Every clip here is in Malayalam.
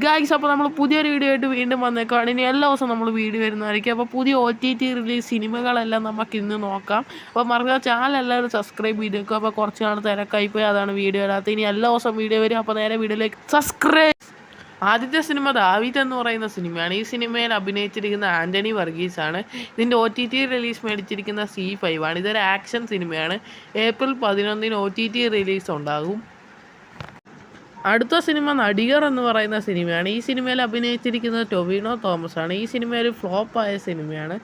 ഗായ്സ്, അപ്പോൾ നമ്മൾ പുതിയൊരു വീഡിയോ ആയിട്ട് വീണ്ടും വന്നേക്കാണ്. ഇനി എല്ലാ ദിവസവും നമ്മൾ വീഡിയോ വരുന്നതായിരിക്കും. അപ്പോൾ പുതിയ OTT റിലീസ് സിനിമകളെല്ലാം നമുക്ക് ഇന്ന് നോക്കാം. അപ്പോൾ മറക്കാതെ ചാനൽ എല്ലാവരും സബ്സ്ക്രൈബ് ചെയ്തേക്കും. അപ്പോൾ കുറച്ച് നാൾ തിരക്കായിപ്പോയി, അതാണ് വീഡിയോ ഇടാത്തത്. ഇനി എല്ലാ ദിവസവും വീഡിയോ വരും. അപ്പോൾ നേരെ വീഡിയോയിലേക്ക് സബ്സ്ക്രൈബ്. ആദ്യത്തെ സിനിമ ദാവീദ് എന്ന് പറയുന്ന സിനിമയാണ്. ഈ സിനിമയിൽ അഭിനയിച്ചിരിക്കുന്ന ആൻ്റണി വർഗീസ് ആണ്. ഇതിൻ്റെ OTT റിലീസ് മേടിച്ചിരിക്കുന്ന C5 ആണ്. ഇതൊരു ആക്ഷൻ സിനിമയാണ്. ഏപ്രിൽ 11 OTT റിലീസ് ഉണ്ടാകും. അടുത്ത സിനിമ നടികർ എന്ന് പറയുന്ന സിനിമയാണ്. ഈ സിനിമയിൽ അഭിനയിച്ചിരിക്കുന്നത് ടൊവിനോ തോമസ് ആണ്. ഈ സിനിമ ഒരു ഫ്ലോപ്പായ സിനിമയാണ്.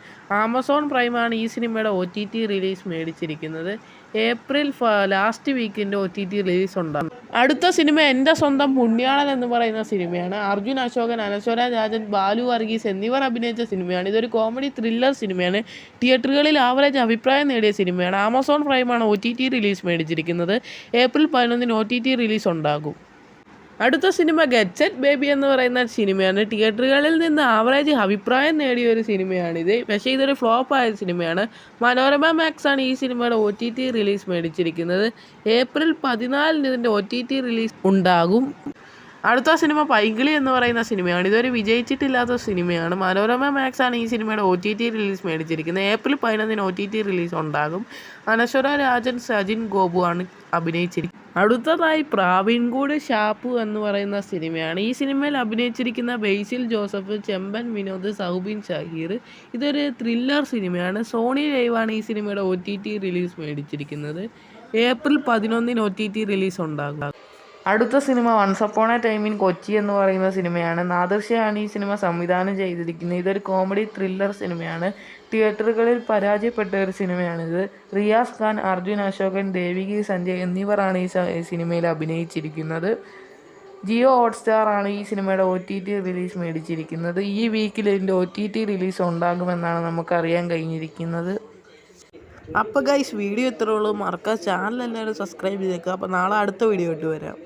ആമസോൺ പ്രൈമാണ് ഈ സിനിമയുടെ OTT റിലീസ് മേടിച്ചിരിക്കുന്നത്. ഏപ്രിൽ ലാസ്റ്റ് വീക്കിൻ്റെ OTT റിലീസ് ഉണ്ടാകും. അടുത്ത സിനിമ എൻ്റെ സ്വന്തം പുണ്യാളൻ എന്ന് പറയുന്ന സിനിമയാണ്. അർജുൻ അശോകൻ, അനശ്വര രാജൻ, ബാലു വർഗീസ് എന്നിവർ അഭിനയിച്ച സിനിമയാണ്. ഇതൊരു കോമഡി ത്രില്ലർ സിനിമയാണ്. തിയേറ്ററുകളിൽ ആവറേജ് അഭിപ്രായം നേടിയ സിനിമയാണ്. ആമസോൺ പ്രൈമാണ് OTT റിലീസ് മേടിച്ചിരിക്കുന്നത്. ഏപ്രിൽ 11 OTT റിലീസ് ഉണ്ടാകും. അടുത്ത സിനിമ ഗെറ്റ് സെറ്റ് ബേബി എന്ന് പറയുന്ന സിനിമയാണ്. തിയേറ്ററുകളിൽ നിന്ന് ആവറേജ് അഭിപ്രായം നേടിയ ഒരു സിനിമയാണിത്. പക്ഷേ ഇതൊരു ഫ്ലോപ്പായ സിനിമയാണ്. മനോരമ മാക്സ് ആണ് ഈ സിനിമയുടെ OTT റിലീസ് മേടിച്ചിരിക്കുന്നത്. ഏപ്രിൽ 14 ഇതിൻ്റെ OTT റിലീസ് ഉണ്ടാകും. അടുത്ത സിനിമ പൈങ്കിളി എന്ന് പറയുന്ന സിനിമയാണ്. ഇതൊരു വിജയിച്ചിട്ടില്ലാത്ത സിനിമയാണ്. മനോരമ മാക്സ് ആണ് ഈ സിനിമയുടെ OTT റിലീസ് മേടിച്ചിരിക്കുന്നത്. ഏപ്രിൽ 11 OTT റിലീസ് ഉണ്ടാകും. അനശ്വര രാജൻ, സജിൻ ഗോപു ആണ് അഭിനയിച്ചിരിക്കുന്നത്. അടുത്തതായി പ്രാവീൺകൂട് ഷാപ്പു എന്ന് പറയുന്ന സിനിമയാണ്. ഈ സിനിമയിൽ അഭിനയിച്ചിരിക്കുന്ന ബേസിൽ ജോസഫ്, ചെമ്പൻ വിനോദ്, സൗബിൻ ഷഹീർ. ഇതൊരു ത്രില്ലർ സിനിമയാണ്. സോണി ലൈവാണ് ഈ സിനിമയുടെ OTT റിലീസ് മേടിച്ചിരിക്കുന്നത്. ഏപ്രിൽ 11 OTT റിലീസ് ഉണ്ടാകും. അടുത്ത സിനിമ once upon a time in Kochi എന്ന് പറയുന്ന സിനിമയാണ്. നാദിർഷയാണ് ഈ സിനിമ സംവിധാനം ചെയ്തിരിക്കുന്നത്. ഇതൊരു കോമഡി ത്രില്ലർ സിനിമയാണ്. തിയേറ്ററുകളിൽ പരാജയപ്പെട്ട ഒരു സിനിമയാണിത്. റിയാസ് ഖാൻ, അർജുൻ അശോകൻ, ദേവികി സഞ്ജയ് എന്നിവരാണ് ഈ സിനിമയിൽ അഭിനയിച്ചിരിക്കുന്നത്. ജിയോ ഹോട്ട്സ്റ്റാർ ആണ് ഈ സിനിമയുടെ OTT റിലീസ് മേടിച്ചിരിക്കുന്നത്. ഈ വീക്കിൽ ഇതിൻ്റെ OTT റിലീസ് ഉണ്ടാകുമെന്നാണ് നമുക്കറിയാൻ കഴിഞ്ഞിരിക്കുന്നത്. അപ്പോൾ ഗൈസ്, വീഡിയോ ഇത്രേ ഉള്ളൂ. മറക്കാതെ ചാനൽ എല്ലാവരും സബ്സ്ക്രൈബ് ചെയ്തേക്കുക. അപ്പോൾ നാളെ അടുത്ത വീഡിയോ ആയിട്ട് വരാം.